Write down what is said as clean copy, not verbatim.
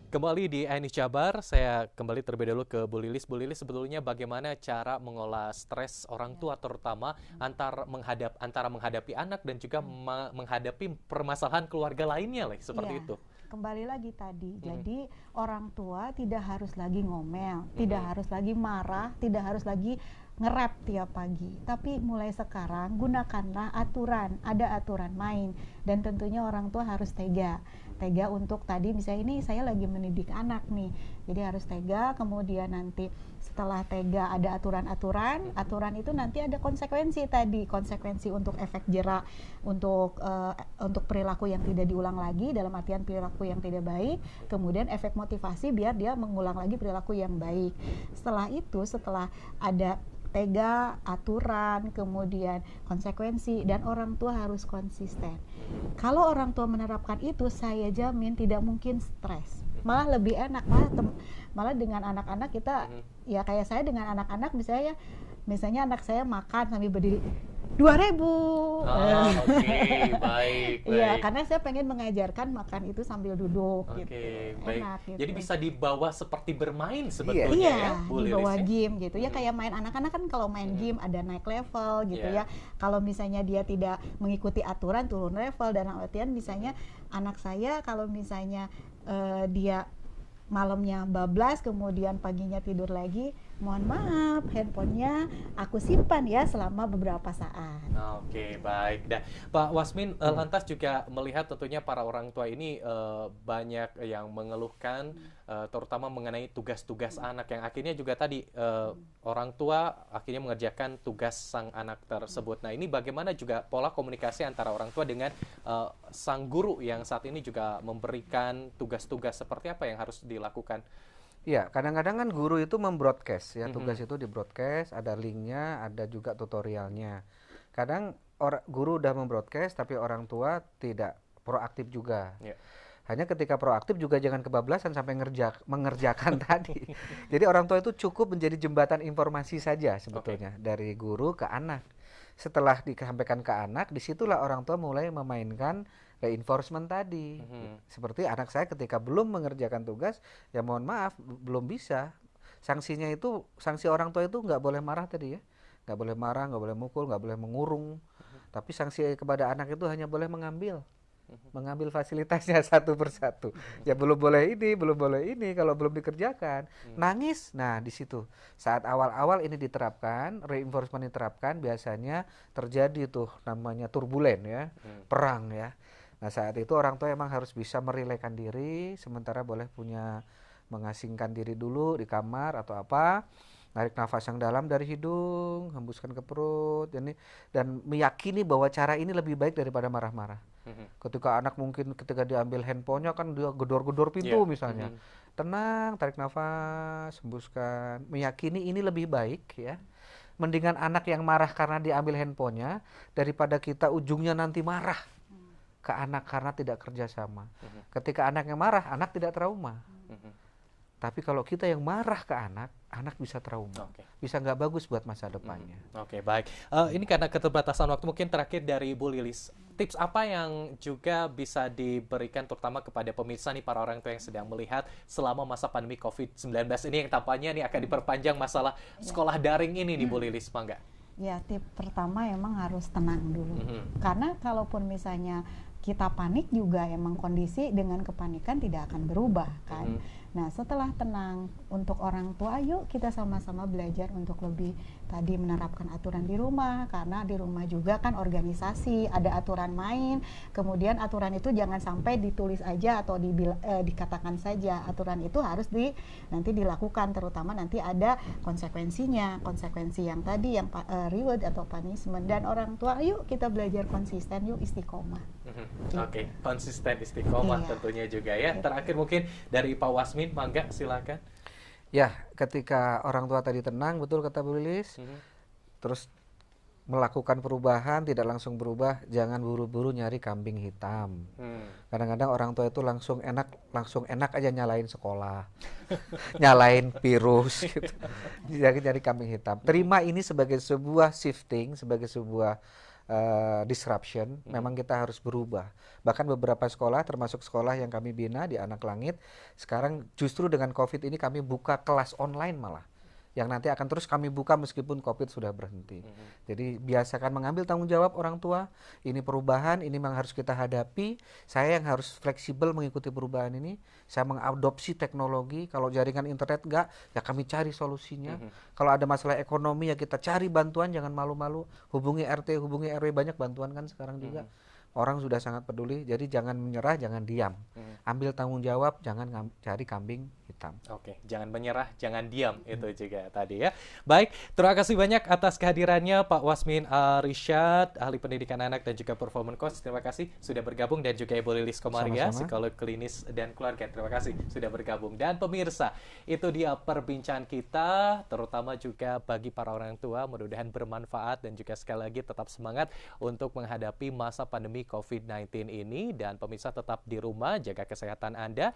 Kembali di Ainis Jabar, saya kembali terlebih dahulu ke Bu Lilis. Bu Lilis, sebetulnya bagaimana cara mengolah stres orang Ya. tua terutama antara menghadapi anak dan juga Hmm. menghadapi permasalahan keluarga lainnya, lah, seperti Iya, itu. kembali lagi tadi. Mhm, Jadi orang tua tidak harus lagi ngomel, tidak mhm, harus lagi marah, tidak harus lagi nge-rap tiap pagi. Tapi mulai sekarang gunakanlah aturan, ada aturan main. Dan tentunya orang tua harus tega. Tega untuk tadi misalnya ini saya lagi mendidik anak nih. Jadi harus tega, kemudian nanti setelah tega ada aturan-aturan, mhm. aturan itu nanti ada konsekuensi tadi, konsekuensi untuk efek jerak untuk perilaku yang tidak diulang lagi dalam artian perilaku yang tidak baik, kemudian efek motivasi biar dia mengulang lagi perilaku yang baik. Setelah itu, setelah ada tega, aturan, kemudian konsekuensi, dan orang tua harus konsisten. Mhm, Kalau orang tua menerapkan itu, saya jamin tidak mungkin stres. mhm, Malah lebih enak, malah dengan anak-anak kita, mhm. ya kayak saya dengan anak-anak misalnya anak saya makan sambil berdiri 2.000. Ah, oke, baik, Iya, baik. karena saya pengen mengajarkan makan itu sambil duduk gitu, Oke, baik. enak Jadi gitu. bisa dibawa seperti bermain Iya. sebetulnya ya, Iya, Bu di Lilis bawah ya? game gitu ya, Mhm, kayak main anak-anak kan kalau main mhm. game ada naik level gitu Iya. ya. Kalau misalnya dia tidak mengikuti aturan turun level, dan artian Mhm, misalnya anak saya kalau misalnya dia malamnya bablas kemudian paginya tidur lagi, mohon maaf handphonenya aku simpan ya selama beberapa saat. Oke, baik. Nah, Pak Wasmin, Hmm. lantas juga melihat tentunya para orang tua ini banyak yang mengeluhkan, terutama mengenai tugas-tugas anak yang akhirnya juga tadi orang tua akhirnya mengerjakan tugas sang anak tersebut. Nah, ini bagaimana juga pola komunikasi antara orang tua dengan sang guru yang saat ini juga memberikan tugas-tugas seperti apa yang harus dilakukan? Iya, kadang-kadang kan guru itu membroadcast ya, tugas Mhm, itu di broadcast, ada linknya, ada juga tutorialnya. Kadang guru udah membroadcast, tapi orang tua tidak proaktif juga. ya. Hanya ketika proaktif juga jangan kebablasan sampai mengerjakan tadi. Jadi orang tua itu cukup menjadi jembatan informasi saja Oke. sebetulnya dari guru ke anak. Setelah disampaikan ke anak, disitulah orang tua mulai memainkan reinforcement tadi. Mhm, Seperti anak saya ketika belum mengerjakan tugas, ya mohon maaf, belum bisa. Sanksinya itu, sanksi orang tua itu nggak boleh marah tadi ya. Nggak boleh marah, nggak boleh mukul, nggak boleh mengurung. mhm, Tapi sanksi kepada anak itu hanya boleh mengambil mhm, mengambil fasilitasnya satu persatu. Ya mhm, belum boleh ini, belum boleh ini kalau belum dikerjakan. mhm, Nangis. Nah, di situ. Saat awal-awal ini diterapkan, reinforcement diterapkan, biasanya terjadi tuh namanya turbulen ya, mhm, perang ya. Nah, saat itu orang tua emang harus bisa merelakan diri, sementara boleh punya mengasingkan diri dulu di kamar atau apa, narik nafas yang dalam dari hidung, hembuskan ke perut, dan meyakini bahwa cara ini lebih baik daripada marah-marah. mhm. Ketika anak mungkin ketika diambil handphonenya kan dia gedor-gedor pintu Iya. misalnya. Mhm, Tenang, tarik nafas, hembuskan. Meyakini ini lebih baik ya. Mendingan anak yang marah karena diambil handphonenya daripada kita ujungnya nanti marah ke anak karena tidak kerjasama. mhm, Ketika anaknya marah, anak tidak trauma. mhm. Tapi kalau kita yang marah ke anak, anak bisa trauma. Oke. Bisa nggak bagus buat masa Mhm. depannya. Oke, baik. Ini karena keterbatasan waktu, mungkin terakhir dari Bu Lilis, tips apa yang juga bisa diberikan terutama kepada pemirsa nih, para orang tua yang sedang melihat selama masa pandemi COVID-19 ini yang tampaknya nih akan diperpanjang masalah Ya. sekolah daring ini nih, Bu Lilis, Mangga? Ya, tip pertama emang harus tenang dulu. Mhm, Karena kalaupun misalnya kita panik juga emang kondisi dengan kepanikan tidak akan berubah kan. mhm, Nah, setelah tenang untuk orang tua, ayo kita sama-sama belajar untuk lebih tadi menerapkan aturan di rumah, karena di rumah juga kan organisasi, ada aturan main. Kemudian aturan itu jangan sampai ditulis aja atau dikatakan saja. Aturan itu harus nanti dilakukan, terutama nanti ada konsekuensinya, konsekuensi yang tadi yang reward atau punishment. Dan orang tua, yuk kita belajar konsisten, yuk istiqomah mhm. gitu. Oke, konsisten istiqomah Iya tentunya juga ya. gitu. Terakhir mungkin dari Pak Wasmin, Mangga, silakan. Ya, ketika orang tua tadi tenang, betul kata Bu Lilis, Mhm, terus melakukan perubahan tidak langsung berubah, jangan buru-buru nyari kambing hitam. hmm, Kadang-kadang orang tua itu langsung enak aja nyalain sekolah, nyalain virus gitu. Jadi nyari kambing hitam. mhm, Terima ini sebagai sebuah shifting, sebagai sebuah disruption, memang kita harus berubah. Bahkan beberapa sekolah, termasuk sekolah yang kami bina di Anak Langit, sekarang justru dengan COVID ini kami buka kelas online malah. Yang nanti akan terus kami buka meskipun COVID sudah berhenti. Jadi biasakan mengambil tanggung jawab orang tua. Ini perubahan, ini memang harus kita hadapi. Saya yang harus fleksibel mengikuti perubahan ini. Saya mengadopsi teknologi. Kalau jaringan internet enggak, ya kami cari solusinya. Kalau ada masalah ekonomi, ya kita cari bantuan, jangan malu-malu. Hubungi RT, hubungi RW, banyak bantuan kan sekarang juga. Orang sudah sangat peduli, jadi jangan menyerah, jangan diam. Ambil tanggung jawab, jangan cari kambing hitam. Oke, jangan menyerah, jangan diam, itu juga tadi ya. Baik, terima kasih banyak atas kehadirannya Pak Wasmin Arsyad, ahli pendidikan anak dan juga performance coach. Terima kasih sudah bergabung, dan juga Ibu Lilis Komaria, psikolog klinis dan keluarga. Terima kasih sudah bergabung. Dan pemirsa, itu dia perbincangan kita, terutama juga bagi para orang tua, mudah-mudahan bermanfaat dan juga sekali lagi tetap semangat untuk menghadapi masa pandemi COVID-19 ini. Dan pemirsa tetap di rumah, jaga kesehatan Anda.